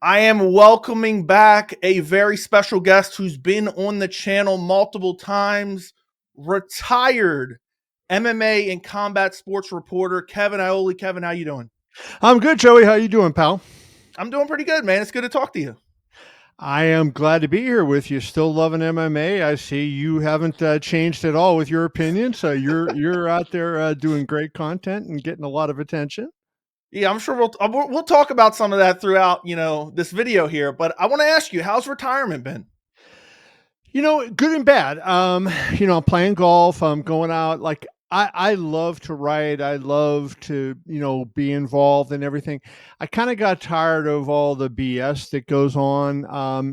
I am welcoming back a very special guest who's been on the channel multiple times, retired MMA and combat sports reporter Kevin Iole. Kevin, how you doing? I'm good, Joey. How you doing, pal? I'm doing pretty good, man. It's good to talk to you. I am glad to be here with you. Still loving MMA. I see you haven't changed at all with your opinion. So you're out there doing great content and getting a lot of attention. Yeah, I'm sure we'll talk about some of that throughout this video here. But I want to ask you, how's retirement been? Good and bad. I'm playing golf. I'm going out. Like I love to write. I love to, be involved in everything. I kind of got tired of all the BS that goes on.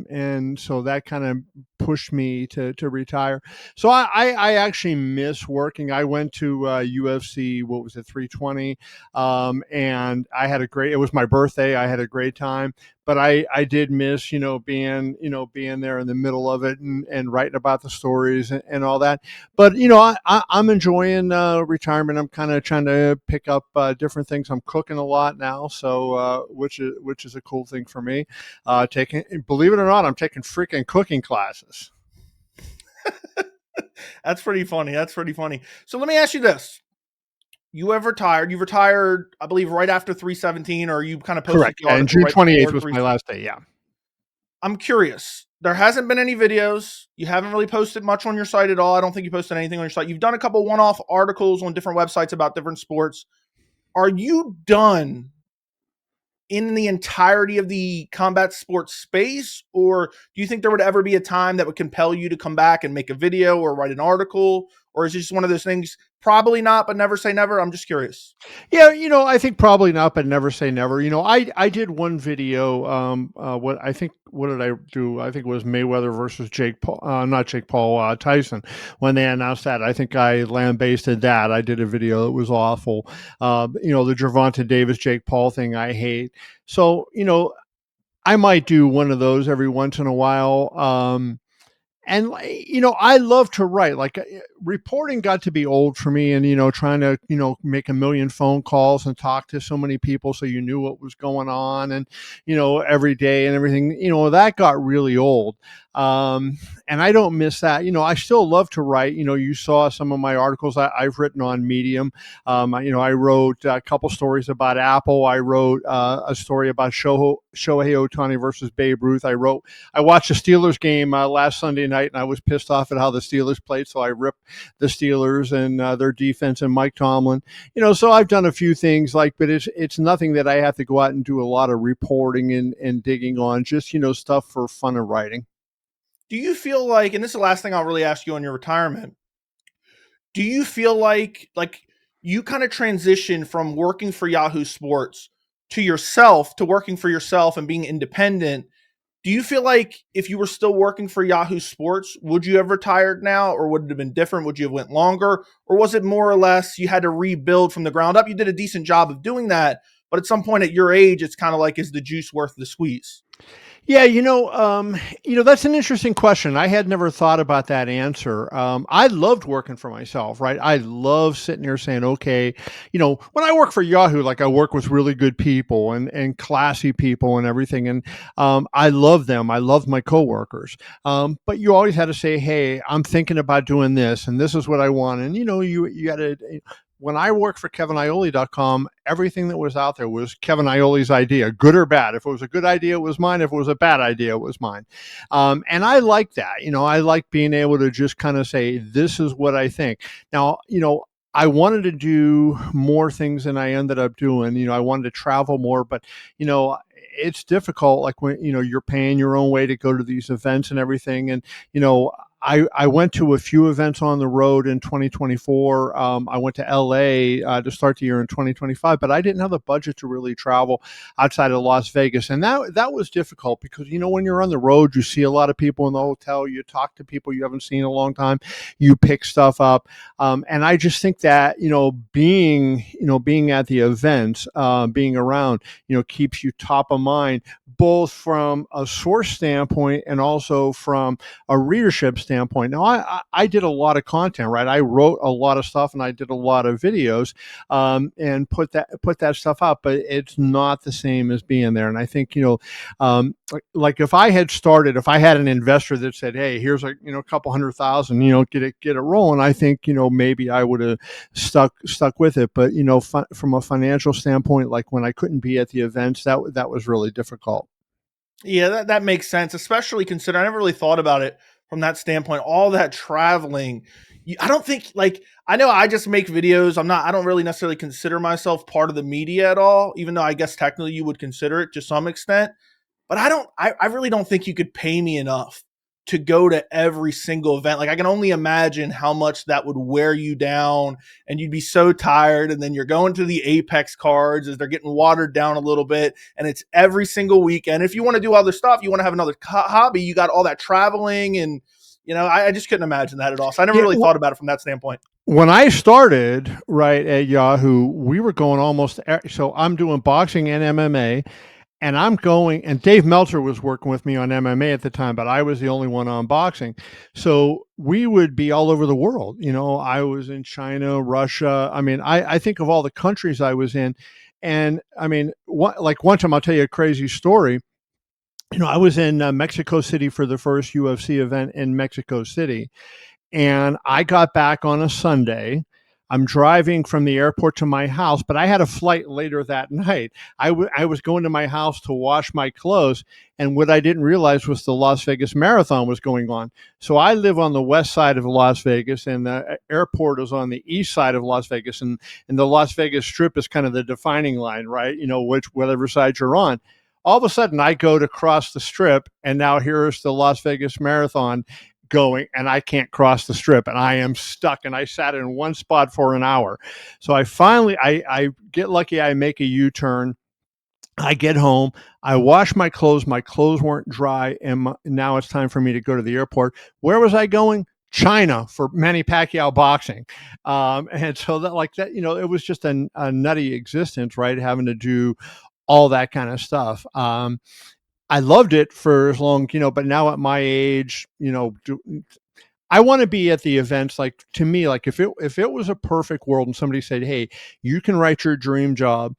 And so that kind of pushed me to retire. So I actually miss working. I went to UFC, what was it, 320? And it was my birthday. I had a great time, but I did miss being there in the middle of it and writing about the stories and all that. But I'm enjoying retirement. I'm kind of trying to pick up different things. I'm cooking a lot now, so which is a cool thing for me. Taking Believe it or not, I'm taking freaking cooking classes. That's pretty funny. That's pretty funny. So let me ask you this. You have retired. You retired, I believe, right after 317, or you kind of posted Correct. the And article June right 28th before was 3. my last day. Yeah. I'm curious. There hasn't been any videos. You haven't really posted much on your site at all. I don't think you posted anything on your site. You've done a couple one-off articles on different websites about different sports. Are you done in the entirety of the combat sports space, or do you think there would ever be a time that would compel you to come back and make a video or write an article, or is it just one of those things? Probably not, but never say never. I'm just curious. Yeah, I think probably not, but never say never. I did one video. What did I do? I think it was Mayweather versus Jake Paul, not Jake Paul, Tyson. When they announced that, I think I lambasted that. I did a video that was awful. The Gervonta Davis Jake Paul thing I hate. So I might do one of those every once in a while. And I love to write. Like reporting got to be old for me, and trying to make a million phone calls and talk to so many people so you knew what was going on, and every day and everything, that got really old. And I don't miss that. I still love to write. You saw some of my articles I've written on Medium. I wrote a couple stories about Apple. I wrote a story about Shohei Ohtani versus Babe Ruth. I watched the Steelers game last Sunday night, and I was pissed off at how the Steelers played. So I ripped the Steelers and their defense and Mike Tomlin. So I've done a few things but it's nothing that I have to go out and do a lot of reporting and digging on. Just stuff for fun of writing. Do you feel like, and this is the last thing I'll really ask you on your retirement, do you feel like you kind of transition from working for Yahoo Sports to working for yourself and being independent? Do you feel like if you were still working for Yahoo Sports, would you have retired now, or would it have been different? Would you have went longer, or was it more or less you had to rebuild from the ground up? You did a decent job of doing that, but at some point at your age, it's kind of like, is the juice worth the squeeze? Yeah, that's an interesting question. I had never thought about that answer. I loved working for myself, right? I love sitting here saying, okay, when I work for Yahoo, like I work with really good people and classy people and everything. And I love them. I love my coworkers. But you always had to say, hey, I'm thinking about doing this and this is what I want. And, you had to, when I worked for KevinIole.com, everything that was out there was Kevin Iole's idea, good or bad. If it was a good idea, it was mine. If it was a bad idea, it was mine. And I like that. I like being able to just kind of say, this is what I think. Now, I wanted to do more things than I ended up doing. I wanted to travel more, but, it's difficult. Like when, you're paying your own way to go to these events and everything. And, I went to a few events on the road in 2024. I went to LA to start the year in 2025, but I didn't have the budget to really travel outside of Las Vegas. And that was difficult because, when you're on the road, you see a lot of people in the hotel, you talk to people you haven't seen in a long time, you pick stuff up. And I just think that, being at the events, being around, keeps you top of mind, both from a source standpoint and also from a readership standpoint standpoint. Now, I did a lot of content, right? I wrote a lot of stuff and I did a lot of videos, and put that stuff out, but it's not the same as being there. And I think, like if I had started, if I had an investor that said, "Hey, here's a couple 100,000, get it rolling," I think, maybe I would have stuck with it. But from a financial standpoint, like when I couldn't be at the events, that was really difficult. Yeah, that makes sense, especially considering I never really thought about it from that standpoint. All that traveling, I don't think like I know I just make videos. I don't really necessarily consider myself part of the media at all, even though I guess technically you would consider it to some extent. But I really don't think you could pay me enough to go to every single event. Like I can only imagine how much that would wear you down and you'd be so tired. And then you're going to the Apex cards as they're getting watered down a little bit. And it's every single weekend. If you want to do other stuff, you want to have another hobby, you got all that traveling and I just couldn't imagine that at all. So I never Yeah, really thought about it from that standpoint. when I started right at Yahoo, we were going so I'm doing boxing and MMA, and I'm going, and Dave Meltzer was working with me on MMA at the time, but I was the only one on boxing. So we would be all over the world. I was in China, Russia. I mean, I think of all the countries I was in. And I mean, like one time, I'll tell you a crazy story. I was in Mexico City for the first UFC event in Mexico City, and I got back on a Sunday. I'm driving from the airport to my house, but I had a flight later that night. I was going to my house to wash my clothes, and what I didn't realize was the Las Vegas Marathon was going on. So I live on the west side of Las Vegas, and the airport is on the east side of Las Vegas, and the Las Vegas Strip is kind of the defining line, right? Whatever side you're on. All of a sudden, I go to cross the strip, and now here's the Las Vegas Marathon going, and I can't cross the strip, and I am stuck, and I sat in one spot for an hour. So I get lucky. I make a U-turn. I get home. I wash my clothes. My clothes weren't dry, and now it's time for me to go to the airport. Where was I going? China for Manny Pacquiao boxing. And so it was just a nutty existence, right? Having to do all that kind of stuff. I loved it for as long, but now at my age, I want to be at the events. Like, to me, like if it was a perfect world and somebody said, "Hey, you can write your dream job,"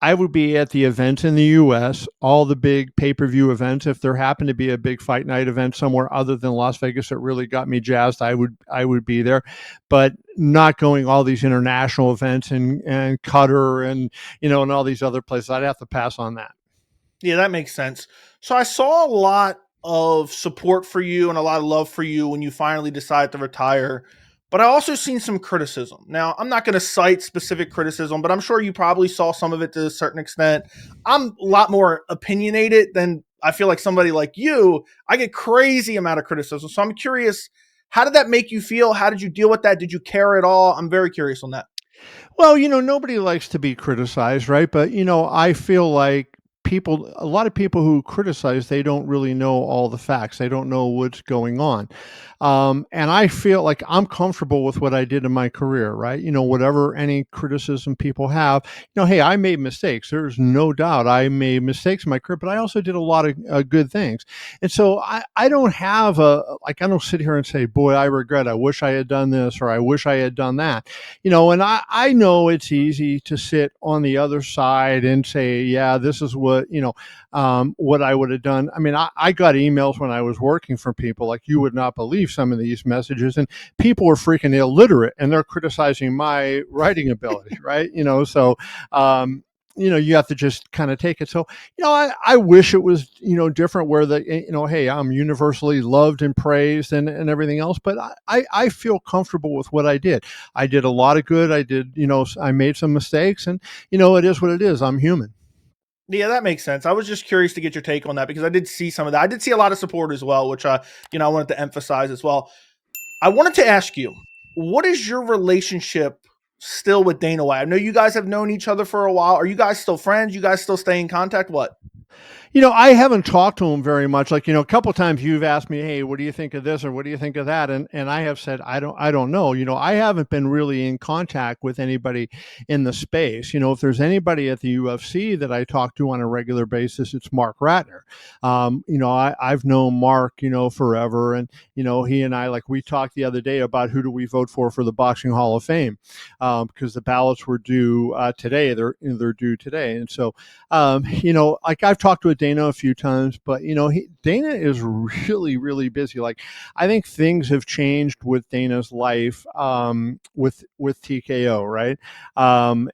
I would be at the events in the US, all the big pay-per-view events. If there happened to be a big fight night event somewhere other than Las Vegas that really got me jazzed, I would be there. But not going all these international events and Qatar and all these other places. I'd have to pass on that. Yeah, that makes sense. So I saw a lot of support for you and a lot of love for you when you finally decided to retire. But I also seen some criticism. Now, I'm not going to cite specific criticism, but I'm sure you probably saw some of it to a certain extent. I'm a lot more opinionated than I feel like somebody like you. I get crazy amount of criticism. So I'm curious, how did that make you feel? How did you deal with that? Did you care at all? I'm very curious on that. Well, nobody likes to be criticized, right? But, I feel like a lot of people who criticize, they don't really know all the facts. They don't know what's going on. And I feel like I'm comfortable with what I did in my career, right? Whatever any criticism people have, hey, I made mistakes. There's no doubt I made mistakes in my career, but I also did a lot of good things. And so I don't have I don't sit here and say, boy, I regret, I wish I had done this, or I wish I had done that. And I know it's easy to sit on the other side and say, yeah, this is what I would have done. I mean, I got emails when I was working for people like you would not believe some of these messages, and people were freaking illiterate and they're criticizing my writing ability, right? So, you have to just kind of take it. So, I wish it was, different where hey, I'm universally loved and praised and everything else, but I feel comfortable with what I did. I did a lot of good. I made some mistakes, and, it is what it is. I'm human. Yeah, that makes sense. I was just curious to get your take on that because I did see some of that. I did see a lot of support as well, which I wanted to emphasize as well. I wanted to ask you, what is your relationship still with Dana White? I know you guys have known each other for a while. Are you guys still friends? You guys still stay in contact? What? I haven't talked to him very much. Like, a couple of times you've asked me, "Hey, what do you think of this or what do you think of that?" And I have said, I don't know. I haven't been really in contact with anybody in the space. If there's anybody at the UFC that I talk to on a regular basis, it's Mark Ratner. I've known Mark, forever, and he and I, like, we talked the other day about who do we vote for the Boxing Hall of Fame, because the ballots were due today. They're due today, and so like, I've talked with Dana a few times, but Dana is really, really busy. Like, I think things have changed with Dana's life, with TKO, right?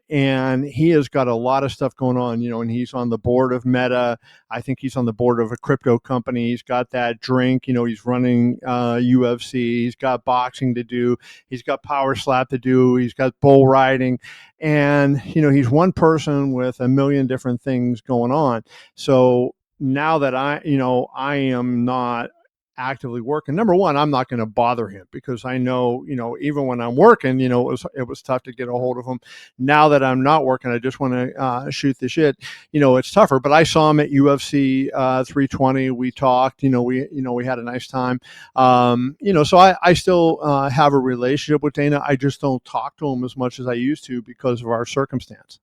And he has got a lot of stuff going on, and he's on the board of Meta. I think he's on the board of a crypto company. He's got that drink, he's running UFC. He's got boxing to do. He's got power slap to do. He's got bull riding. And, he's one person with a million different things going on. So now that I am not actively working, number one, I'm not going to bother him because I know, even when I'm working, it was tough to get a hold of him. Now that I'm not working, I just want to shoot the shit. It's tougher. But I saw him at UFC 320. We talked. We had a nice time. So I still have a relationship with Dana. I just don't talk to him as much as I used to because of our circumstance.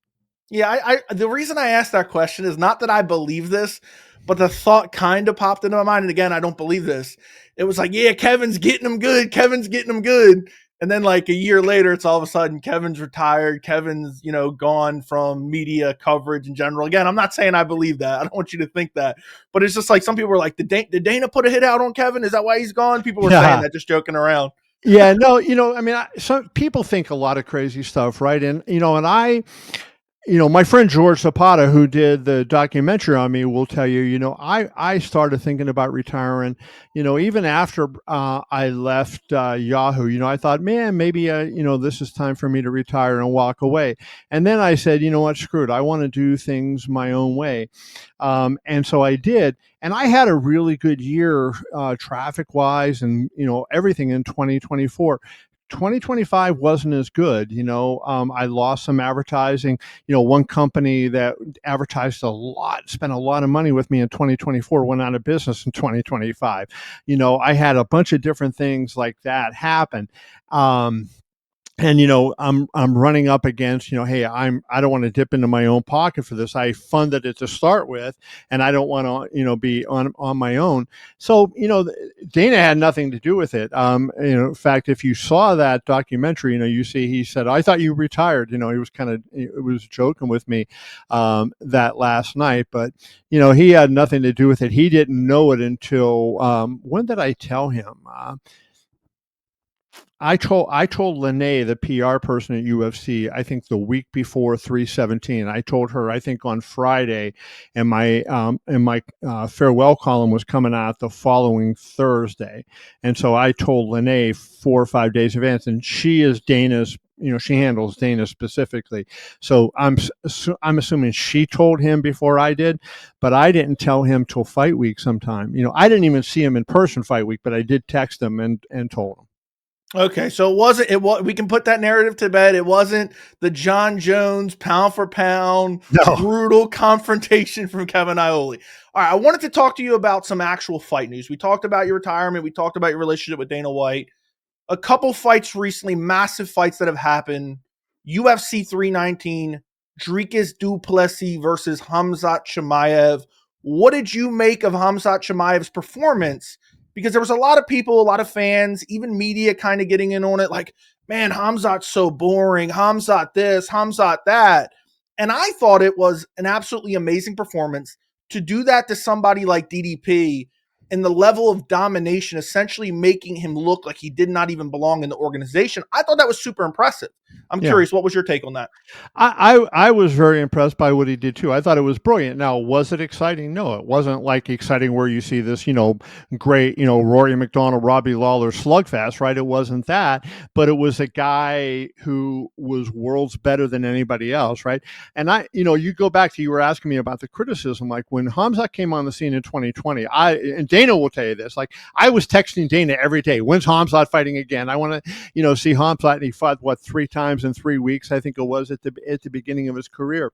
Yeah, I the reason I asked that question is not that I believe this, but the thought kind of popped into my mind. And again, I don't believe this. It was like, yeah, Kevin's getting him good. Kevin's getting him good. And then like a year later, it's all of a sudden Kevin's retired. Kevin's, gone from media coverage in general. Again, I'm not saying I believe that. I don't want you to think that. But it's just like some people were like, did Dana put a hit out on Kevin? Is that why he's gone? People were saying that, just joking around. Yeah, no, I mean, some people think a lot of crazy stuff, right? And my friend George Zapata, who did the documentary on me, will tell you, I started thinking about retiring, even after I left Yahoo. I thought, man, maybe, this is time for me to retire and walk away. And then I said, you know what, screw it. I want to do things my own way. And so I did. And I had a really good year traffic wise and, everything in 2024. 2025 wasn't as good. I lost some advertising. One company that advertised a lot, spent a lot of money with me in 2024, went out of business in 2025. I had a bunch of different things like that happen. And I'm running up against, hey, I don't want to dip into my own pocket for this. I funded it to start with, and I don't want to be on my own. So Dana had nothing to do with it. In fact, if you saw that documentary, you see he said, I thought you retired. He was joking with me that last night, but he had nothing to do with it. He didn't know it until when did I tell him? I told Lene, the PR person at UFC, I think the week before 317. I told her, I think on Friday, and my farewell column was coming out the following Thursday, and so I told Lene 4 or 5 days in advance, and she is Dana's. She handles Dana specifically, so I'm assuming she told him before I did, but I didn't tell him till fight week sometime. I didn't even see him in person fight week, but I did text him and told him. Okay, so we can put that narrative to bed. It wasn't the John Jones pound for pound No. brutal confrontation from Kevin Iole. All right, I wanted to talk to you about some actual fight news. We talked about your retirement. We talked about your relationship with Dana White. A couple fights recently, massive fights that have happened. UFC 319, Dricus du Plessis versus Khamzat Chimaev. What did you make of Khamzat Chimaev's performance? Because there was a lot of people, a lot of fans, even media kind of getting in on it. Like, man, Khamzat's so boring. Khamzat this, Khamzat that. And I thought it was an absolutely amazing performance to do that to somebody like DDP and the level of domination, essentially making him look like he did not even belong in the organization. I thought that was super impressive. I'm Yeah. curious, what was your take on that? I was very impressed by what he did too. I thought it was brilliant. Now, was it exciting? No, it wasn't like exciting where you see this, great, Rory McDonald, Robbie Lawler slugfest, right? It wasn't that, but it was a guy who was worlds better than anybody else, right? And you go back to, you were asking me about the criticism, like when Khamzat came on the scene in 2020, and Dana will tell you this. Like, I was texting Dana every day, when's Khamzat fighting again? I want to, see Khamzat. And he fought, 3 times in 3 weeks, I think it was, at the beginning of his career.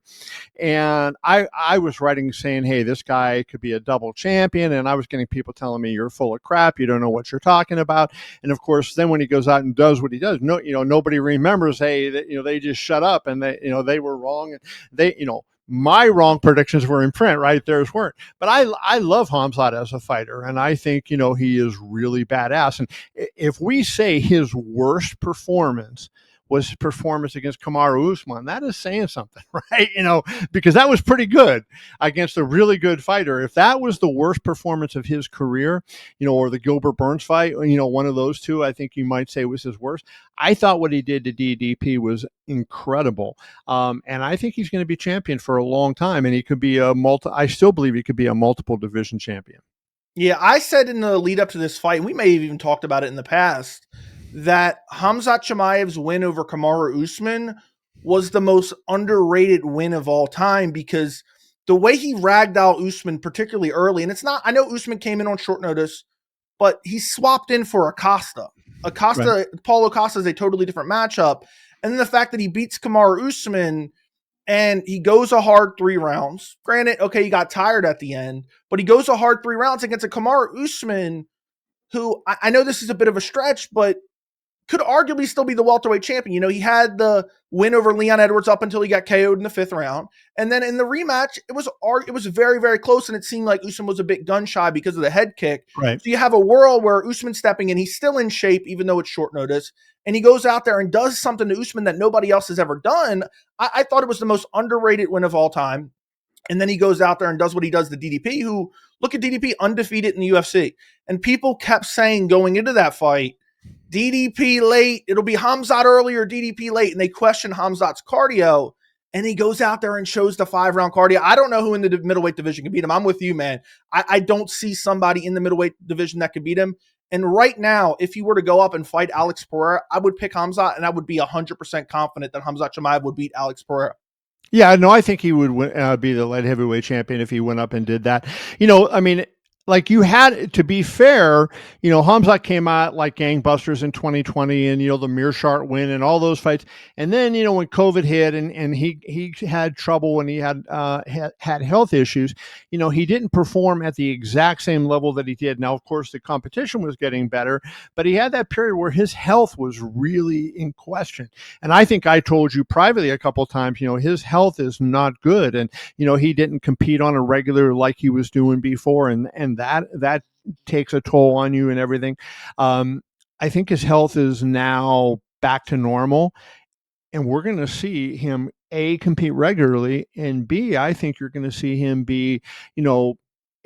And I was writing saying, hey, this guy could be a double champion. And I was getting people telling me, you're full of crap. You don't know what you're talking about. And of course, then when he goes out and does what he does, nobody remembers, hey, they just shut up and they were wrong. And my wrong predictions were in print, right? Theirs weren't. But I love Khamzat as a fighter. And I think, he is really badass. And if we say his worst performance was his performance against Kamaru Usman, that is saying something, right? Because that was pretty good against a really good fighter. If that was the worst performance of his career, or the Gilbert Burns fight, one of those two, I think you might say was his worst. I thought what he did to DDP was incredible. And I think he's going to be champion for a long time. And he could be I still believe he could be a multiple division champion. Yeah, I said in the lead up to this fight, and we may have even talked about it in the past, that Khamzat Chimaev's win over Kamaru Usman was the most underrated win of all time, because the way he ragged out Usman, particularly early, and I know Usman came in on short notice, but he swapped in for Acosta. Right. Paulo Costa is a totally different matchup. And then the fact that he beats Kamaru Usman and he goes a hard 3 rounds. Granted, okay, he got tired at the end, but he goes a hard 3 rounds against a Kamaru Usman who, I know this is a bit of a stretch, but could arguably still be the welterweight champion. He had the win over Leon Edwards up until he got KO'd in the 5th round. And then in the rematch, it was very, very close, and it seemed like Usman was a bit gun shy because of the head kick. Right. So you have a world where Usman stepping in, he's still in shape, even though it's short notice, and he goes out there and does something to Usman that nobody else has ever done. I thought it was the most underrated win of all time. And then he goes out there and does what he does to DDP, who, look at DDP, undefeated in the UFC. And people kept saying going into that fight, DDP late, it'll be Khamzat early or DDP late. And they question Khamzat's cardio. And he goes out there and shows the 5-round cardio. I don't know who in the middleweight division can beat him. I'm with you, man. I don't see somebody in the middleweight division that can beat him. And right now, if he were to go up and fight Alex Pereira, I would pick Khamzat, and I would be 100% confident that Khamzat Chimaev would beat Alex Pereira. Yeah, no, I think he would be the light heavyweight champion if he went up and did that. Like, you had, to be fair, Khamzat came out like gangbusters in 2020, and, the Mearshart win and all those fights. And then, when COVID hit and he had trouble when he had health issues, he didn't perform at the exact same level that he did. Now, of course, the competition was getting better, but he had that period where his health was really in question. And I think I told you privately a couple of times, his health is not good. And, he didn't compete on a regular like he was doing before. And that takes a toll on you and everything. I think his health is now back to normal, and we're going to see him compete regularly, and B, I think you're going to see him be,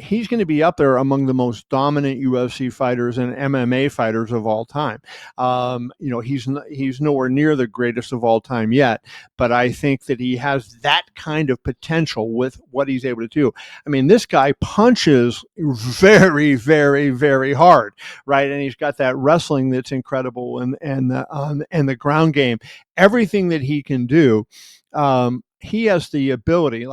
he's going to be up there among the most dominant UFC fighters and MMA fighters of all time. He's nowhere near the greatest of all time yet, but I think that he has that kind of potential with what he's able to do. I mean, this guy punches very, very, very hard, right? And he's got that wrestling that's incredible, and the ground game, everything that he can do. He has the ability,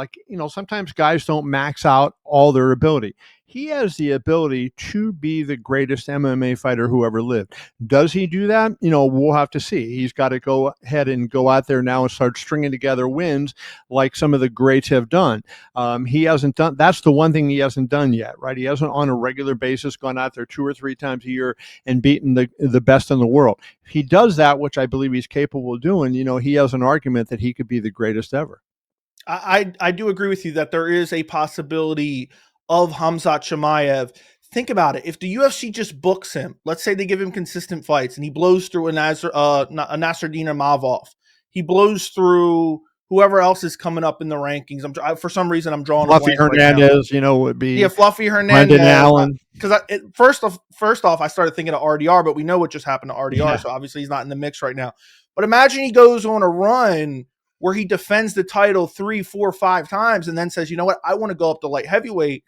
sometimes guys don't max out all their ability. He has the ability to be the greatest MMA fighter who ever lived. Does he do that? We'll have to see. He's got to go ahead and go out there now and start stringing together wins like some of the greats have done. He hasn't done, that's the one thing he hasn't done yet, right? He hasn't on a regular basis gone out there 2 or 3 times a year and beaten the best in the world. If he does that, which I believe he's capable of doing, he has an argument that he could be the greatest ever. I do agree with you that there is a possibility of Khamzat Chimaev. Think about it. If the UFC just books him, let's say they give him consistent fights and he blows through a Nasruddin Imavov, he blows through whoever else is coming up in the rankings. For some reason, I'm drawing Fluffy a blank Hernandez, right now. would be Fluffy Hernandez. Brendan Allen. Because first off, I started thinking of RDR, but we know what just happened to RDR, Yeah. so obviously he's not in the mix right now. But imagine he goes on a run where he defends the title 3, 4, 5 times and then says, you know what, I want to go up to light heavyweight.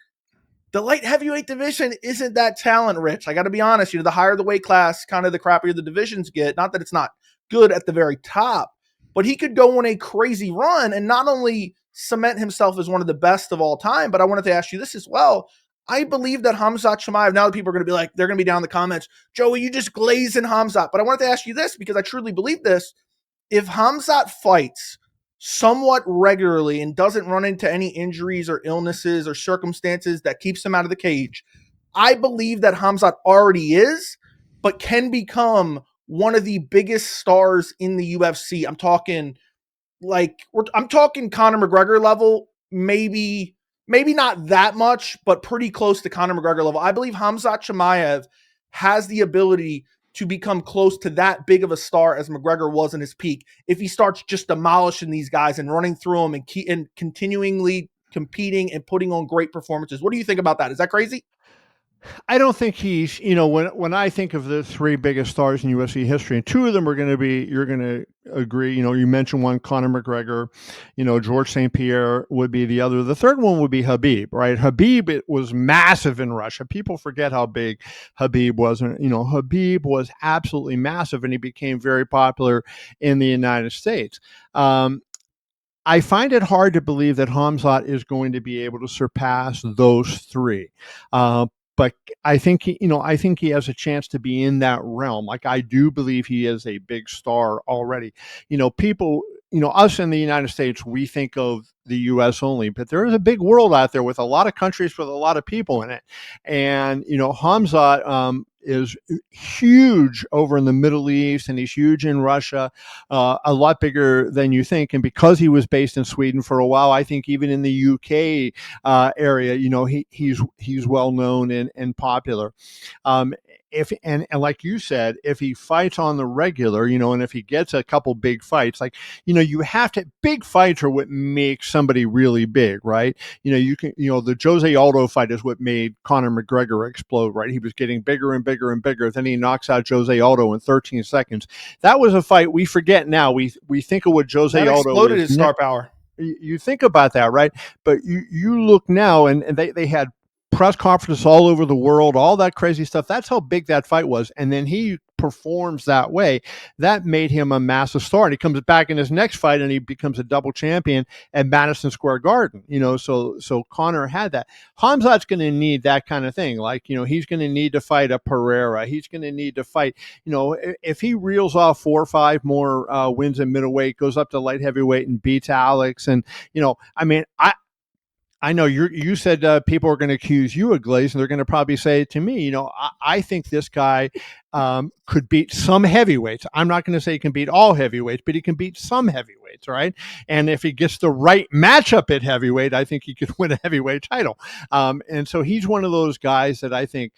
The light heavyweight division isn't that talent rich. I got to be honest, the higher the weight class, kind of the crappier the divisions get. Not that it's not good at the very top, but he could go on a crazy run and not only cement himself as one of the best of all time, but I wanted to ask you this as well. I believe that Khamzat Chimaev, now that people are going to be like, they're going to be down in the comments, Joey, you just glazing Khamzat. But I wanted to ask you this because I truly believe this. If Khamzat fights somewhat regularly and doesn't run into any injuries or illnesses or circumstances that keeps him out of the cage, I believe that Khamzat already is, but can become one of the biggest stars in the UFC. I'm talking Conor McGregor level, maybe not that much, but pretty close to Conor McGregor level. I believe Khamzat Chimaev has the ability to become close to that big of a star as McGregor was in his peak if he starts just demolishing these guys and running through them and continually competing and putting on great performances. What do you think about that? Is that crazy? I don't think he's, when I think of the three biggest stars in UFC history, and two of them are going to be, you're going to agree, you mentioned one, Conor McGregor, George St. Pierre would be the other. The third one would be Khabib, right? Khabib, it was massive in Russia. People forget how big Khabib was. And, Khabib was absolutely massive, and he became very popular in the United States. I find it hard to believe that Khamzat is going to be able to surpass those three. But I think I think he has a chance to be in that realm. Like, I do believe he is a big star already. People, us in the United States, we think of the U.S. only, but there is a big world out there with a lot of countries with a lot of people in it. And Khamzat is huge over in the Middle East, and he's huge in Russia, a lot bigger than you think. And because he was based in Sweden for a while, I think even in the UK area, he's well known and popular. If and like you said, if he fights on the regular, and if he gets a couple big fights, like, you have to, big fights are what makes somebody really big, right? You can, the Jose Aldo fight is what made Conor McGregor explode, right? He was getting bigger and bigger and bigger. Then he knocks out Jose Aldo in 13 seconds. That was a fight we forget now. We think of what Jose That Aldo exploded his star power. You think about that, right? But you look now, and they had press conferences all over the world, all that crazy stuff. That's how big that fight was. And then he performs that way. That made him a massive star. And he comes back in his next fight and he becomes a double champion at Madison Square Garden. So Conor had that. Khamzat's going to need that kind of thing. Like, he's going to need to fight a Pereira. He's going to need to fight, if he reels off 4 or 5 more wins in middleweight, goes up to light heavyweight and beats Alex. And, I know you said people are going to accuse you of glaze, and they're going to probably say to me, I think this guy could beat some heavyweights. I'm not going to say he can beat all heavyweights, but he can beat some heavyweights, right? And if he gets the right matchup at heavyweight, I think he could win a heavyweight title. And so he's one of those guys that I think,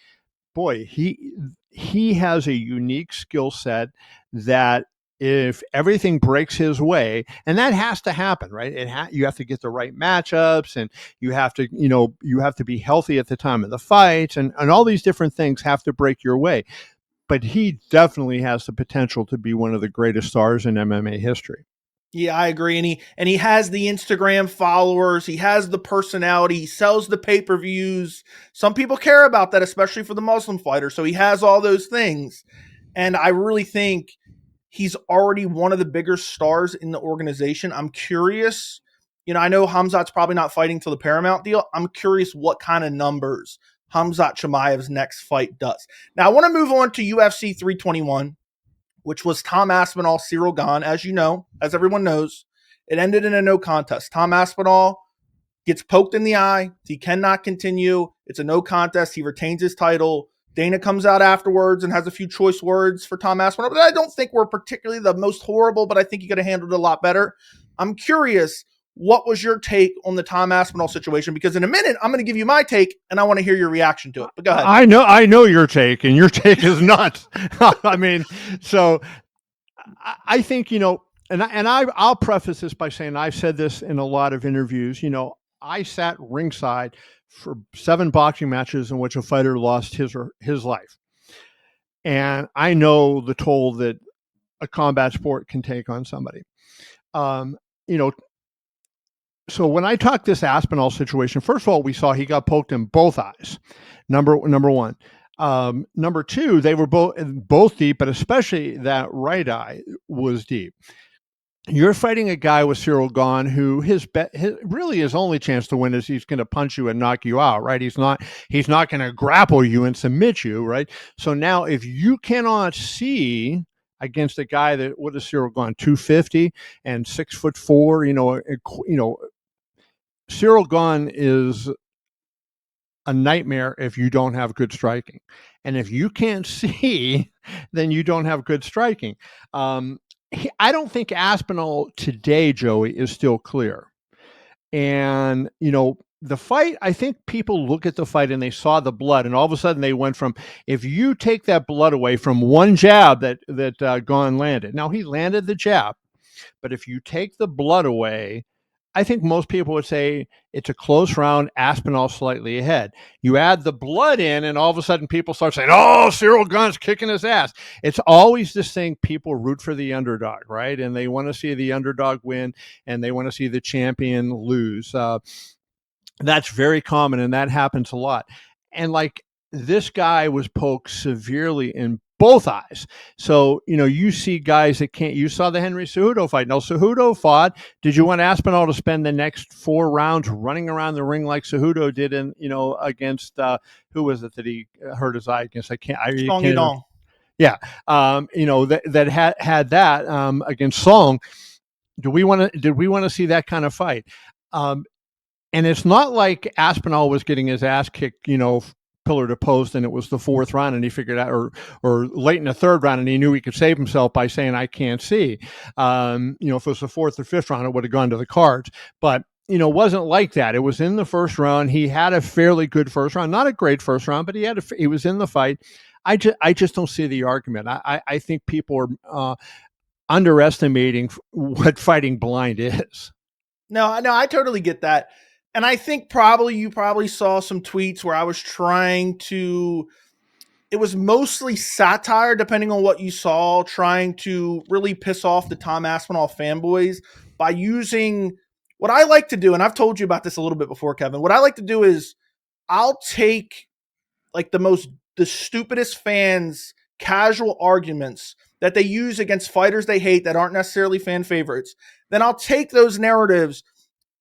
boy, he has a unique skill set that, if everything breaks his way, and that has to happen, right? You have to get the right matchups, and you have to be healthy at the time of the fights, and all these different things have to break your way. But he definitely has the potential to be one of the greatest stars in MMA history. Yeah, I agree. And he has the Instagram followers. He has the personality. He sells the pay-per-views. Some people care about that, especially for the Muslim fighters. So he has all those things. And I really think he's already one of the bigger stars in the organization. I'm curious. I know Khamzat's probably not fighting till the Paramount deal. I'm curious what kind of numbers Khamzat Chimaev's next fight does. Now, I want to move on to UFC 321, which was Tom Aspinall, Ciryl Gane. As you know, as everyone knows, it ended in a no contest. Tom Aspinall gets poked in the eye. He cannot continue. It's a no contest. He retains his title. Dana comes out afterwards and has a few choice words for Tom Aspinall, but I don't think were particularly the most horrible, but I think he could have handled it a lot better. I'm curious, what was your take on the Tom Aspinall situation? Because in a minute, I'm going to give you my take, and I want to hear your reaction to it. But go ahead. I know your take, and your take is nuts. I mean, so I think, I'll preface this by saying, I've said this in a lot of interviews, I sat ringside for 7 boxing matches in which a fighter lost his life. And I know the toll that a combat sport can take on somebody. So when I talk this Aspinall situation, first of all, we saw he got poked in both eyes. Number one. Number two, they were both deep, but especially that right eye was deep. You're fighting a guy with Ciryl Gane who his really his only chance to win is he's going to punch you and knock you out, right? He's not going to grapple you and submit you, right? So now if you cannot see against a guy that, what is Ciryl Gane, 250 and 6'4", Ciryl Gane is a nightmare if you don't have good striking. And if you can't see, then you don't have good striking. I don't think Aspinall today, Joey, is still clear. And, the fight, I think people look at the fight and they saw the blood, and all of a sudden they went from, if you take that blood away from one jab that Gane landed. Now, he landed the jab, but if you take the blood away, I think most people would say it's a close round, Aspinall slightly ahead. You add the blood in, and all of a sudden people start saying, oh, Ciryl Gane's kicking his ass. It's always this thing, people root for the underdog, right? And they want to see the underdog win, and they want to see the champion lose. That's very common, and that happens a lot. And like, this guy was poked severely in both eyes. So, you see guys that can't. You saw the Henry Cejudo fight. No, Cejudo fought. Did you want Aspinall to spend the next 4 rounds running around the ring like Cejudo did against who was it that he hurt his eye against? I can't. Song Yudong. Yeah. That had that against Song. Did we want to see that kind of fight? And it's not like Aspinall was getting his ass kicked, pillar to post, and it was the 4th round, and he figured out, or late in the 3rd round, and he knew he could save himself by saying, "I can't see." If it was the 4th or 5th round, it would have gone to the cards. But it wasn't like that. It was in the 1st round. He had a fairly good 1st round, not a great 1st round, but he was in the fight. I just don't see the argument. I think people are underestimating what fighting blind is. No, I totally get that. And I think you probably saw some tweets where I was trying to, it was mostly satire, depending on what you saw, trying to really piss off the Tom Aspinall fanboys by using what I like to do. And I've told you about this a little bit before, Kevin. What I like to do is I'll take like the stupidest fans' casual arguments that they use against fighters they hate that aren't necessarily fan favorites. Then I'll take those narratives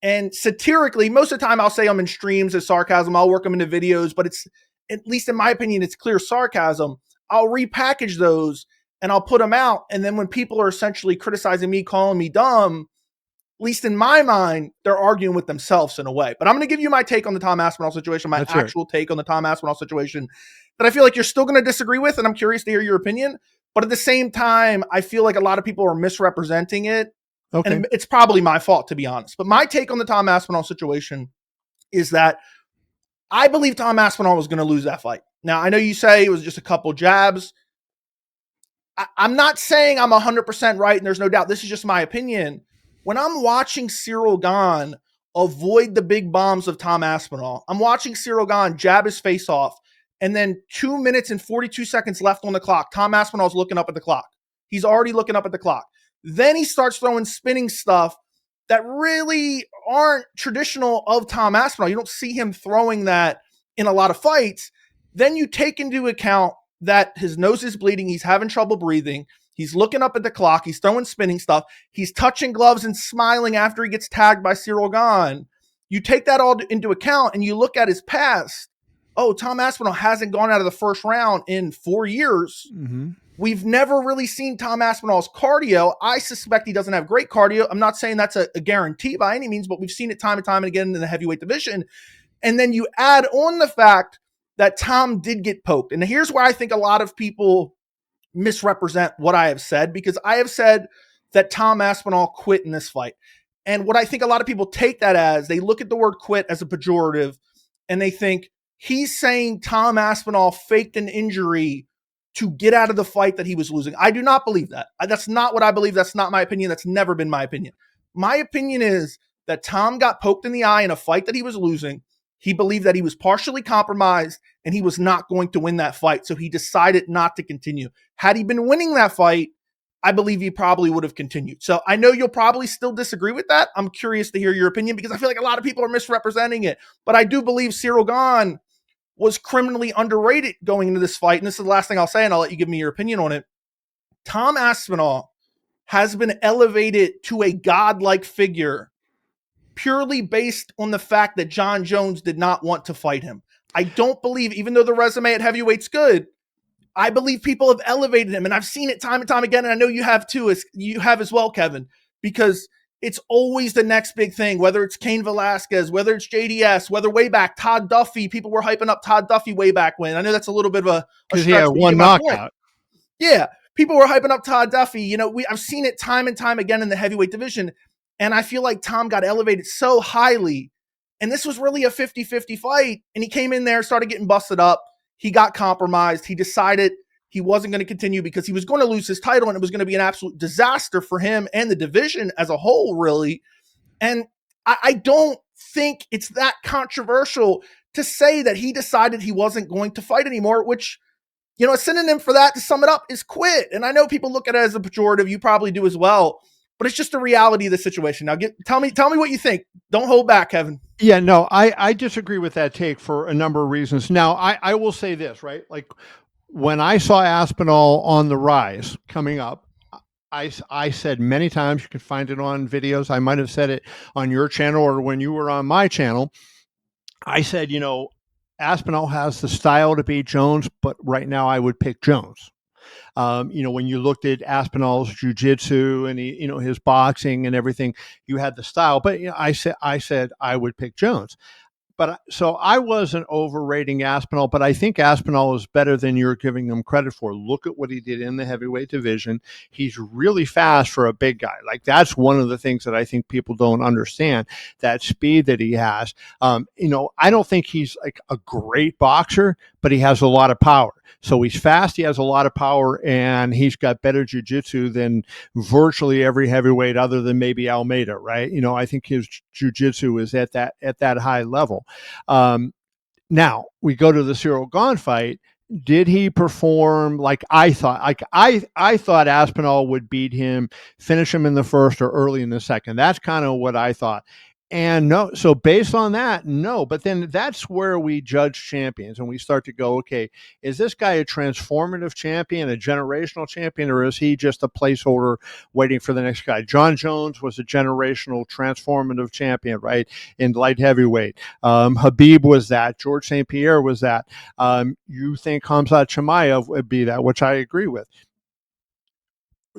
and satirically, most of the time I'll say them in streams as sarcasm. I'll work them into videos, but it's, at least in my opinion, it's clear sarcasm. I'll repackage those and I'll put them out. And then when people are essentially criticizing me, calling me dumb, at least in my mind, they're arguing with themselves in a way. But I'm going to give you my take on the Tom Aspinall situation, my actual take on the Tom Aspinall situation that I feel like you're still going to disagree with. And I'm curious to hear your opinion. But at the same time, I feel like a lot of people are misrepresenting it. Okay. And it's probably my fault, to be honest. But my take on the Tom Aspinall situation is that I believe Tom Aspinall was going to lose that fight. Now, I know you say it was just a couple jabs. I'm not saying I'm 100% right, and there's no doubt. This is just my opinion. When I'm watching Ciryl Gane avoid the big bombs of Tom Aspinall, I'm watching Ciryl Gane jab his face off, and then 2 minutes and 42 seconds left on the clock. Tom Aspinall's looking up at the clock. He's already looking up at the clock. Then he starts throwing spinning stuff that really aren't traditional of Tom Aspinall. You don't see him throwing that in a lot of fights. Then you take into account that his nose is bleeding. He's having trouble breathing. He's looking up at the clock. He's throwing spinning stuff. He's touching gloves and smiling after he gets tagged by Ciryl Gane. You take that all into account and you look at his past. Oh, Tom Aspinall hasn't gone out of the 1st round in 4 years. Mm-hmm. We've never really seen Tom Aspinall's cardio. I suspect he doesn't have great cardio. I'm not saying that's a guarantee by any means, but we've seen it time and time again in the heavyweight division. And then you add on the fact that Tom did get poked. And here's where I think a lot of people misrepresent what I have said, because I have said that Tom Aspinall quit in this fight. And what I think a lot of people take that as, they look at the word quit as a pejorative, and they think he's saying Tom Aspinall faked an injury to get out of the fight that he was losing. I do not believe that. That's not what I believe. That's not my opinion. That's never been my opinion. My opinion is that Tom got poked in the eye in a fight that he was losing. He believed that he was partially compromised and he was not going to win that fight. So he decided not to continue. Had he been winning that fight, I believe he probably would have continued. So I know you'll probably still disagree with that. I'm curious to hear your opinion, because I feel like a lot of people are misrepresenting it. But I do believe Ciryl Gane was criminally underrated going into this fight. And this is the last thing I'll say, and I'll let you give me your opinion on it. Tom Aspinall has been elevated to a godlike figure purely based on the fact that Jon Jones did not want to fight him. I don't believe, even though the resume at heavyweight's good, I believe people have elevated him, and I've seen it time and time again, and I know you have too, as you have as well, Kevin, because it's always the next big thing, whether it's Cain Velasquez, whether it's JDS, whether way back, Todd Duffy, people were hyping up Todd Duffy way back when. I know that's a little bit of a stretch, he had but you one get my knockout. point. Yeah, people were hyping up Todd Duffy. I've seen it time and time again in the heavyweight division, and I feel like Tom got elevated so highly, and this was really a 50-50 fight, and he came in there, started getting busted up. He got compromised. He decided he wasn't going to continue because he was going to lose his title, and it was going to be an absolute disaster for him and the division as a whole, really. And I don't think it's that controversial to say that he decided he wasn't going to fight anymore, which, a synonym for that, to sum it up, is quit. And I know people look at it as a pejorative. You probably do as well. But it's just the reality of the situation. Now, tell me what you think. Don't hold back, Kevin. Yeah, no, I disagree with that take for a number of reasons. Now, I will say this, right? Like, when I saw Aspinall on the rise coming up, I said many times, you can find it on videos, I might have said it on your channel or when you were on my channel, I said, Aspinall has the style to beat Jones, but right now I would pick Jones. When you looked at Aspinall's jiu-jitsu and his boxing and everything, you had the style, but I said I would pick Jones. But so I wasn't overrating Aspinall, but I think Aspinall is better than you're giving him credit for. Look at what he did in the heavyweight division. He's really fast for a big guy. Like, that's one of the things that I think people don't understand, that speed that he has. I don't think he's like a great boxer, but he has a lot of power. So he's fast, he has a lot of power, and he's got better jiu-jitsu than virtually every heavyweight other than maybe Almeida, right? I think his jiu-jitsu is at that high level. Now we go to the Ciryl Gane fight. Did he perform like I thought? Like I thought Aspinall would beat him, finish him in the first or early in the second. That's kind of what I thought. And no, so based on that, no. But then that's where we judge champions, and we start to go, okay, is this guy a transformative champion, a generational champion, or is he just a placeholder waiting for the next guy? Jon Jones was a generational, transformative champion, right, in light heavyweight. Khabib was that. George St. Pierre was that. You think Khamzat Chimaev would be that, which I agree with.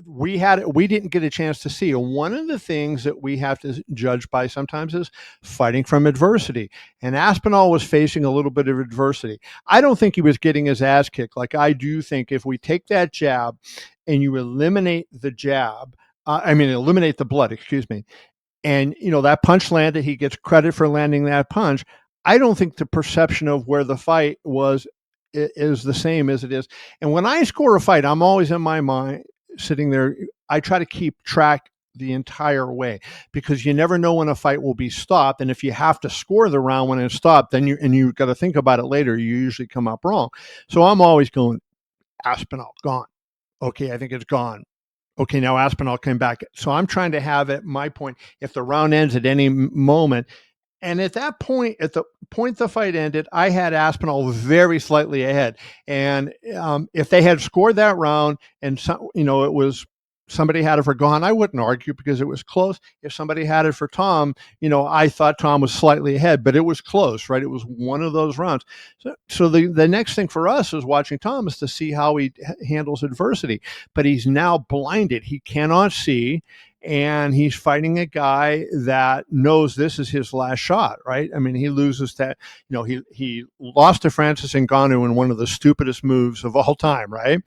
We didn't get a chance to see. And one of the things that we have to judge by sometimes is fighting from adversity. And Aspinall was facing a little bit of adversity. I don't think he was getting his ass kicked. Like, I do think if we take that jab and you eliminate the jab, eliminate the blood, excuse me. And, that punch landed, he gets credit for landing that punch. I don't think the perception of where the fight was is the same as it is. And when I score a fight, I'm always in my mind, sitting there, I try to keep track the entire way, because you never know when a fight will be stopped. And if you have to score the round when it's stopped, then you got to think about it later. You usually come up wrong. So I'm always going, Aspinall, gone. Okay, I think it's gone. Okay, now Aspinall came back. So I'm trying to have at my point, if the round ends at any moment. And at that point, at the point the fight ended, I had Aspinall very slightly ahead. And if they had scored that round and it was somebody had it for Gane, I wouldn't argue because it was close. If somebody had it for Tom, I thought Tom was slightly ahead, but it was close, right? It was one of those rounds. So the next thing for us is watching Tom is to see how he handles adversity. But he's now blinded. He cannot see. And he's fighting a guy that knows this is his last shot, right? I mean, he loses that, he lost to Francis Ngannou in one of the stupidest moves of all time, right?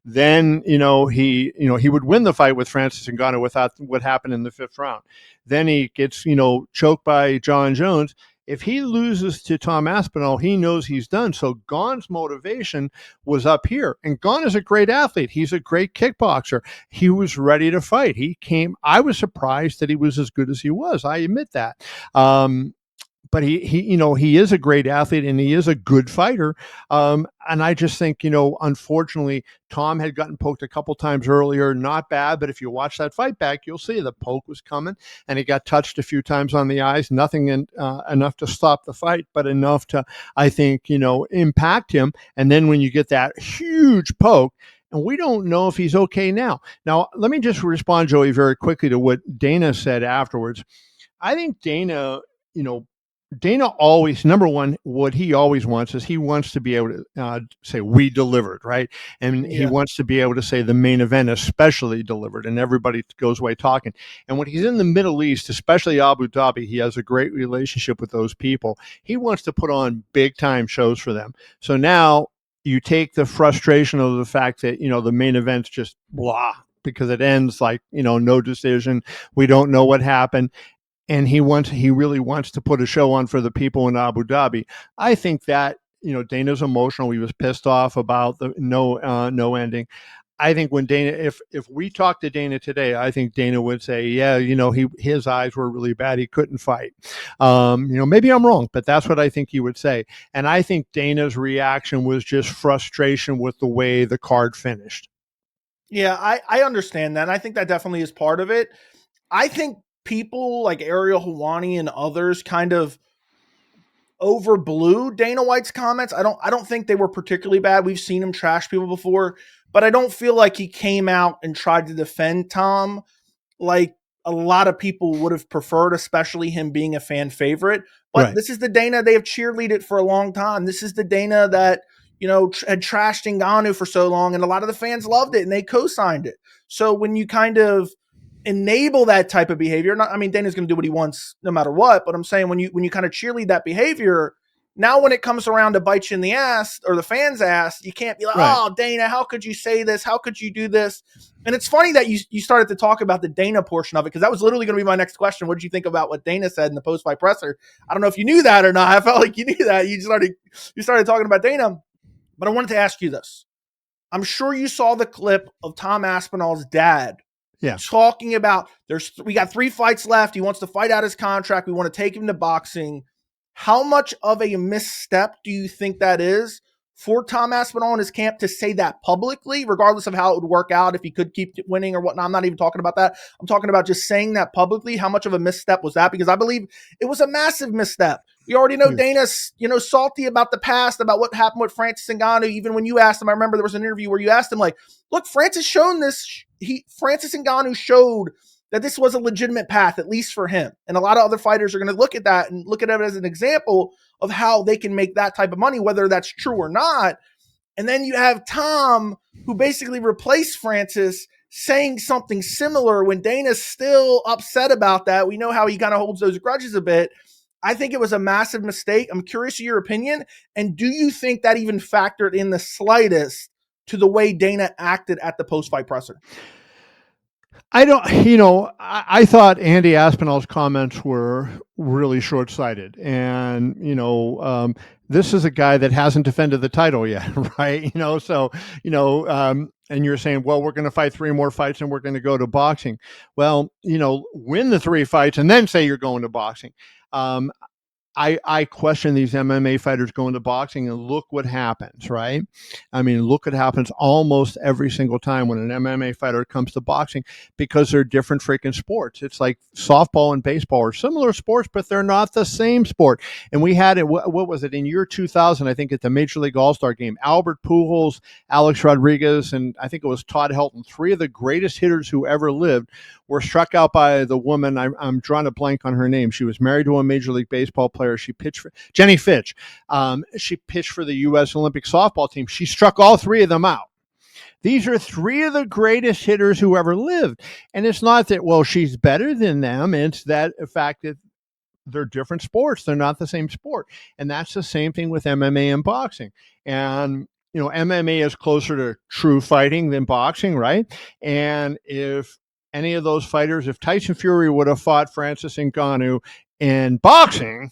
Then, he would win the fight with Francis Ngannou without what happened in the fifth round. Then he gets, choked by Jon Jones. If he loses to Tom Aspinall, he knows he's done. So Gane's motivation was up here. And Gane is a great athlete. He's a great kickboxer. He was ready to fight. I was surprised that he was as good as he was. I admit that. But he is a great athlete and he is a good fighter. And I just think, unfortunately, Tom had gotten poked a couple times earlier, not bad, but if you watch that fight back, you'll see the poke was coming and he got touched a few times on the eyes, nothing enough to stop the fight, but enough to, I think, impact him. And then when you get that huge poke, and we don't know if he's okay now. Now, let me just respond, Joey, very quickly to what Dana said afterwards. I think Dana, you know, Dana always, number one, what he always wants is he wants to be able to say, we delivered, right? And he Yeah. wants to be able to say the main event especially delivered, and everybody goes away talking. And when he's in the Middle East, especially Abu Dhabi, he has a great relationship with those people. He wants to put on big time shows for them. So now you take the frustration of the fact that, the main event's just blah, because it ends like, no decision. We don't know what happened, and he really wants to put a show on for the people in Abu Dhabi. I think that, Dana's emotional. He was pissed off about the no ending. I think when Dana, if we talked to Dana today, I think Dana would say, yeah, his eyes were really bad. He couldn't fight. Maybe I'm wrong, but that's what I think he would say. And I think Dana's reaction was just frustration with the way the card finished. Yeah, I understand that. And I think that definitely is part of it. I think people like Ariel Helwani and others kind of overblew Dana White's comments. I don't think they were particularly bad. We've seen him trash people before, but I don't feel like he came out and tried to defend Tom like a lot of people would have preferred, especially him being a fan favorite. But Right. This is the Dana, they have cheerleaded for a long time. This is the Dana that, had trashed Ngannou for so long, and a lot of the fans loved it and they co-signed it. So when you kind of enable that type of behavior, Dana's going to do what he wants no matter what, but I'm saying when you kind of cheerlead that behavior, now when it comes around to bite you in the ass or the fans' ass, you can't be like, Right. oh, Dana, how could you say this? How could you do this? And it's funny that you started to talk about the Dana portion of it, because that was literally going to be my next question. What did you think about what Dana said in the post-fight presser? I don't know if you knew that or not. I felt like you knew that. You started talking about Dana. But I wanted to ask you this. I'm sure you saw the clip of Tom Aspinall's dad talking about we got 3 fights left. He wants to fight out his contract. We want to take him to boxing. How much of a misstep do you think that is for Tom Aspinall and his camp to say that publicly, regardless of how it would work out, if he could keep winning or whatnot? I'm not even talking about that. I'm talking about just saying that publicly. How much of a misstep was that? Because I believe it was a massive misstep. We already know Dana's, salty about the past, about what happened with Francis Ngannou. Even when you asked him, I remember there was an interview where you asked him, like, look, Francis Ngannou showed that this was a legitimate path, at least for him. And a lot of other fighters are going to look at that and look at it as an example of how they can make that type of money, whether that's true or not. And then you have Tom, who basically replaced Francis, saying something similar when Dana's still upset about that. We know how he kind of holds those grudges a bit. I think it was a massive mistake. I'm curious of your opinion. And do you think that even factored in the slightest to the way Dana acted at the post-fight presser? I don't, I thought Andy Aspinall's comments were really short-sighted. And, this is a guy that hasn't defended the title yet, right? And you're saying, well, we're going to fight 3 more fights and we're going to go to boxing. Well, win the 3 fights and then say you're going to boxing. I question these MMA fighters going to boxing, and look what happens, right? Look what happens almost every single time when an MMA fighter comes to boxing, because they're different freaking sports. It's like softball and baseball are similar sports, but they're not the same sport. And we had it, what was it, in year 2000, I think, at the Major League All-Star game, Albert Pujols, Alex Rodriguez, and I think it was Todd Helton, 3 of the greatest hitters who ever lived, were struck out by the woman. I'm drawing a blank on her name. She was married to a Major League Baseball player. She pitched for Jenny Fitch. She pitched for the U.S. Olympic softball team. She struck all 3 of them out. These are 3 of the greatest hitters who ever lived. And it's not that, well, she's better than them. It's that fact that they're different sports. They're not the same sport. And that's the same thing with MMA and boxing. And, MMA is closer to true fighting than boxing, right? And if any of those fighters, if Tyson Fury would have fought Francis Ngannou in boxing,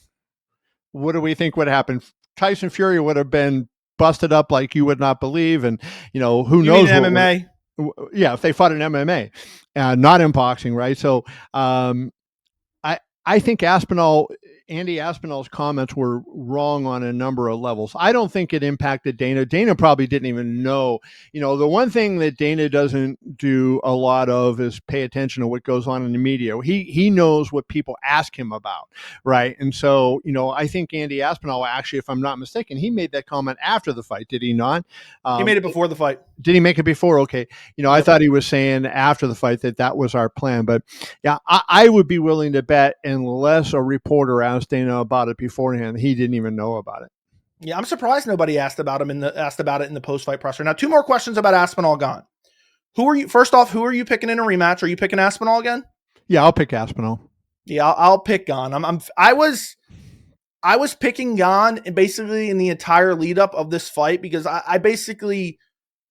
what do we think would happen? Tyson Fury would have been busted up like you would not believe. And, who knows what MMA? If they fought in MMA, not in boxing, right? So I think Andy Aspinall's comments were wrong on a number of levels. I don't think it impacted Dana. Dana probably didn't even know. The one thing that Dana doesn't do a lot of is pay attention to what goes on in the media. He knows what people ask him about, right? And so, I think Andy Aspinall, actually, if I'm not mistaken, he made that comment after the fight, did he not? He made it before the fight. Did he make it before? Okay. I Yep. thought he was saying after the fight that was our plan. But yeah, I would be willing to bet unless a reporter asked Dana about it beforehand, he didn't even know about it. Yeah, I'm surprised nobody asked about it in the post fight presser. Now, two more questions about Aspinall Gane. First off, who are you picking in a rematch? Are you picking Aspinall again? Yeah, I'll pick Aspinall. Yeah, I'll pick Gane. I was picking Gane basically in the entire lead up of this fight because I basically,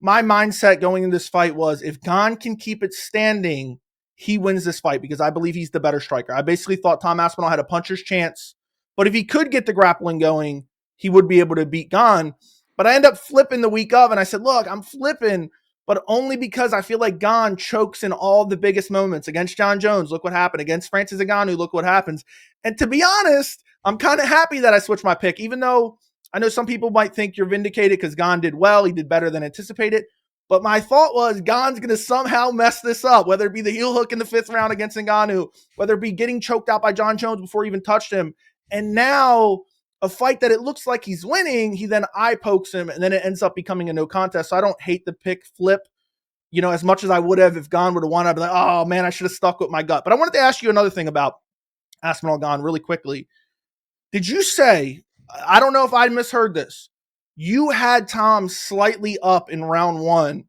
my mindset going into this fight was if Gane can keep it standing, he wins this fight because I believe he's the better striker. I basically thought Tom Aspinall had a puncher's chance, but if he could get the grappling going, he would be able to beat Gane. But I end up flipping the week of, and I said, look, I'm flipping, but only because I feel like Gane chokes in all the biggest moments. Against John Jones, look what happened. Against Francis Ngannou, look what happens. And to be honest, I'm kind of happy that I switched my pick, even though I know some people might think you're vindicated because Gane did well. He did better than anticipated. But my thought was Gane's going to somehow mess this up, whether it be the heel hook in the 5th round against Ngannou, whether it be getting choked out by John Jones before he even touched him. And now a fight that it looks like he's winning, he then eye pokes him, and then it ends up becoming a no contest. So I don't hate the pick flip, as much as I would have if Gane would have won. I'd be like, oh, man, I should have stuck with my gut. But I wanted to ask you another thing about Aspinall Gane really quickly. Did you say, I don't know if I misheard this, you had Tom slightly up in round 1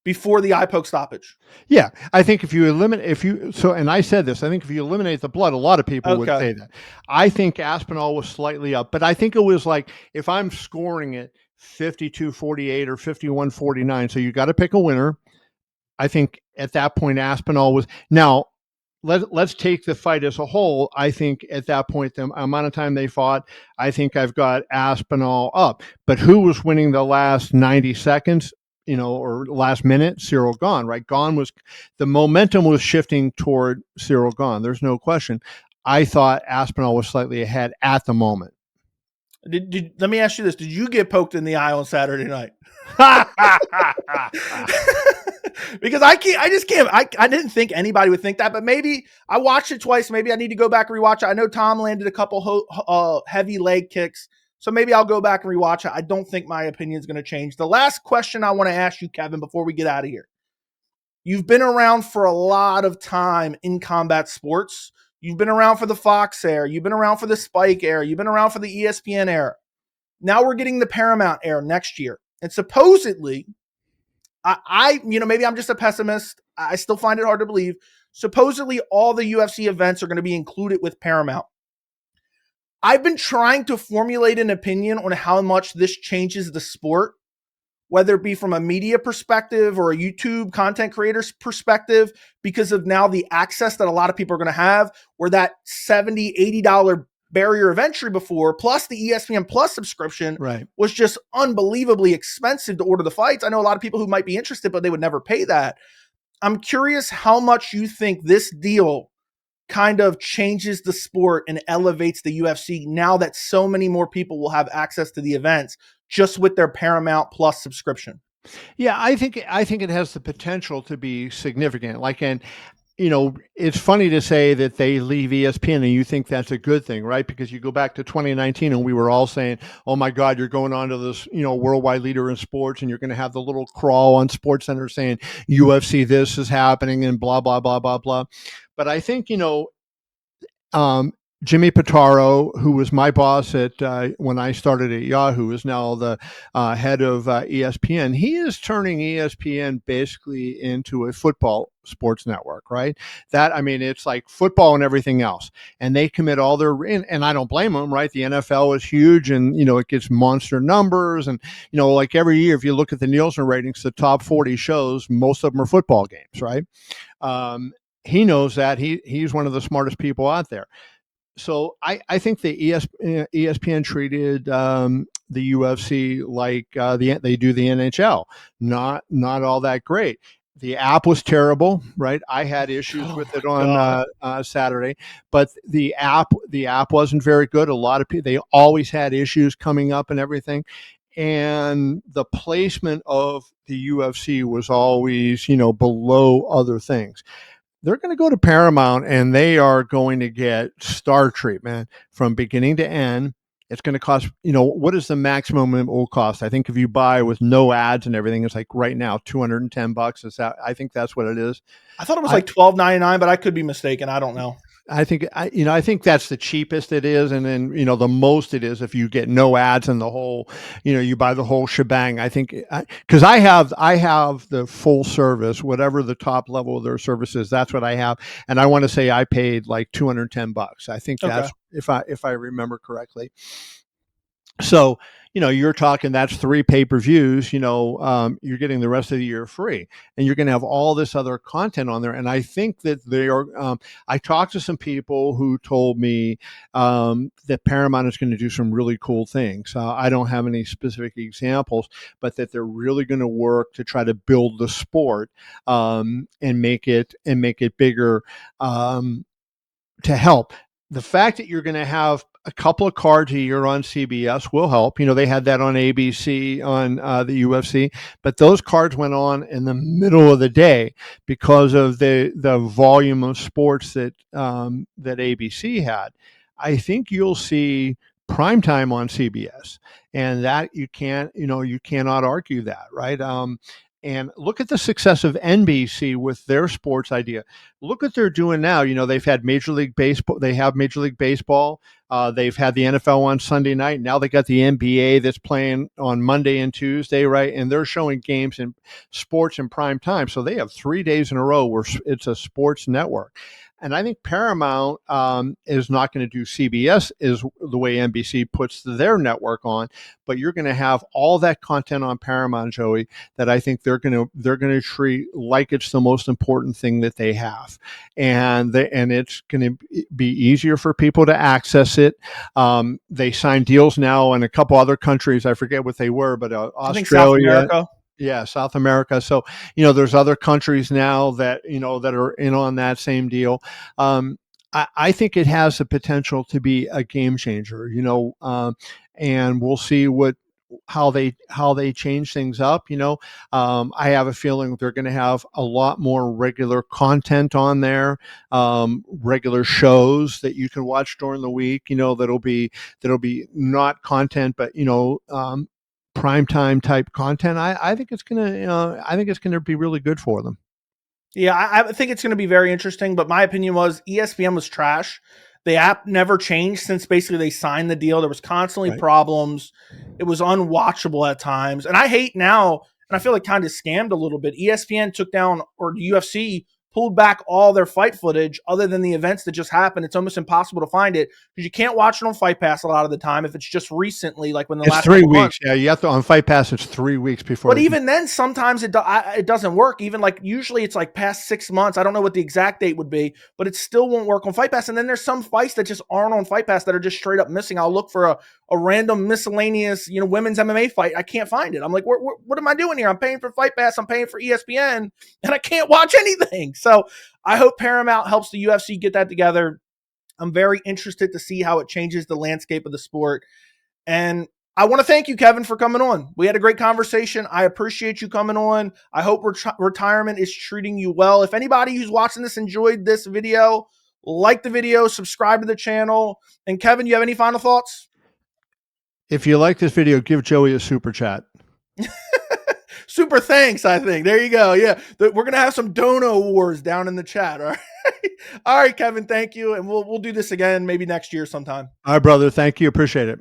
before the eye poke stoppage? Yeah, I think and I said this, I think if you eliminate the blood, a lot of people would say that. I think Aspinall was slightly up, but I think it was like, if I'm scoring it 52-48 or 51-49, so you got to pick a winner. I think at that point, Aspinall was, now, let's take the fight as a whole. I think at that point, the amount of time they fought, I think I've got Aspinall up. But who was winning the last 90 seconds, or last minute? Ciryl Gane, right? The momentum was shifting toward Ciryl Gane. There's no question. I thought Aspinall was slightly ahead at the moment. Let me ask you this. Did you get poked in the eye on Saturday night? Because I just can't. I didn't think anybody would think that, but maybe I watched it twice. Maybe I need to go back and rewatch it. I know Tom landed a couple heavy leg kicks, so maybe I'll go back and rewatch it. I don't think my opinion is going to change. The last question I want to ask you, Kevin, before we get out of here. You've been around for a lot of time in combat sports. You've been around for the Fox era. You've been around for the Spike era. You've been around for the ESPN era. Now we're getting the Paramount era next year. And supposedly, maybe I'm just a pessimist. I still find it hard to believe. Supposedly, all the UFC events are going to be included with Paramount. I've been trying to formulate an opinion on how much this changes the sport, whether it be from a media perspective or a YouTube content creator's perspective, because of now the access that a lot of people are going to have, where that $70, $80 barrier of entry before, plus the ESPN Plus subscription, was just unbelievably expensive to order the fights. I know a lot of people who might be interested, but they would never pay that. I'm curious how much you think this deal kind of changes the sport and elevates the UFC now that so many more people will have access to the events just with their Paramount Plus subscription. Yeah, I think it has the potential to be significant. It's funny to say that they leave ESPN and you think that's a good thing, right? Because you go back to 2019 and we were all saying, oh my God, you're going on to this, worldwide leader in sports, and you're going to have the little crawl on SportsCenter saying UFC, this is happening and blah, blah, blah, blah, blah. But I think, Jimmy Pitaro, who was my boss at when I started at Yahoo, is now the head of ESPN. He is turning ESPN basically into a football sports network, right? It's like football and everything else. And they commit all their, and I don't blame them, right? The NFL is huge and, it gets monster numbers. And, like every year, if you look at the Nielsen ratings, the top 40 shows, most of them are football games, right? He knows that. He's one of the smartest people out there. So I think the ESPN treated the UFC like they do the NHL, not all that great. The app was terrible, right? I had issues with it on Saturday, but the app wasn't very good. A lot of people, they always had issues coming up and everything. And the placement of the UFC was always, below other things. They're going to go to Paramount and they are going to get star treatment from beginning to end. It's going to cost, what is the maximum it will cost? I think if you buy with no ads and everything, it's like right now, $210. Is that, I think that's what it is. I thought it was I, like $12.99, but I could be mistaken. I don't know. I think that's the cheapest it is, and then the most it is if you get no ads and the whole, you buy the whole shebang. I think because I have the full service, whatever the top level of their service is, that's what I have, and I want to say I paid like $210. I think Okay. that's if I remember correctly. So, you're talking that's 3 pay-per-views, you're getting the rest of the year free, and you're going to have all this other content on there. And I think that they are, I talked to some people who told me that Paramount is going to do some really cool things. I don't have any specific examples, but that they're really going to work to try to build the sport, and make it bigger, to help. The fact that you're going to have a couple of cards a year on CBS will help. They had that on ABC on the UFC, but those cards went on in the middle of the day because of the volume of sports that that ABC had. I think you'll see primetime on CBS, and that you cannot argue that, right? And look at the success of NBC with their sports idea. Look what they're doing now. They've had Major League Baseball. They have Major League Baseball. They've had the NFL on Sunday night. Now they got the NBA that's playing on Monday and Tuesday, right? And they're showing games and sports in prime time. So they have 3 days in a row where it's a sports network. And I think Paramount is not going to do CBS is the way NBC puts their network on, but you're going to have all that content on Paramount, Joey, that I think they're going to treat like it's the most important thing that they have, and it's going to be easier for people to access it. They signed deals now in a couple other countries. I forget what they were, but I think South Australia. America. Yeah, South America. So, there's other countries now that, that are in on that same deal. I think it has the potential to be a game changer, and we'll see how they change things up. I have a feeling they're going to have a lot more regular content on there, regular shows that you can watch during the week, that'll be not content, but, primetime type content. I think it's gonna be really good for them. Yeah, I think it's going to be very interesting. But my opinion was ESPN was trash. The app never changed since basically they signed the deal. There was constantly Right. problems. It was unwatchable at times. And I hate now, and I feel like kind of scammed a little bit. ESPN took down, or the UFC pulled back all their fight footage other than the events that just happened. It's almost impossible to find it because you can't watch it on Fight Pass a lot of the time if it's just recently, like when the It's last three couple months. weeks. Yeah, you have to on Fight Pass. It's 3 weeks before. But even then, sometimes it doesn't work. Even like usually it's like past 6 months. I don't know what the exact date would be, but it still won't work on Fight Pass. And then there's some fights that just aren't on Fight Pass that are just straight up missing. I'll look for a random miscellaneous, women's MMA fight. I can't find it. I'm like, what am I doing here? I'm paying for Fight Pass. I'm paying for ESPN, and I can't watch anything. So I hope Paramount helps the UFC get that together. I'm very interested to see how it changes the landscape of the sport. And I want to thank you, Kevin, for coming on. We had a great conversation. I appreciate you coming on. I hope retirement is treating you well. If anybody who's watching this enjoyed this video, like the video, subscribe to the channel. And Kevin, you have any final thoughts? If you like this video, give Joey a super chat. Super thanks, I think. There you go. Yeah, we're going to have some dono wars down in the chat. All right. All right, Kevin, thank you. And we'll do this again maybe next year sometime. All right, brother. Thank you. Appreciate it.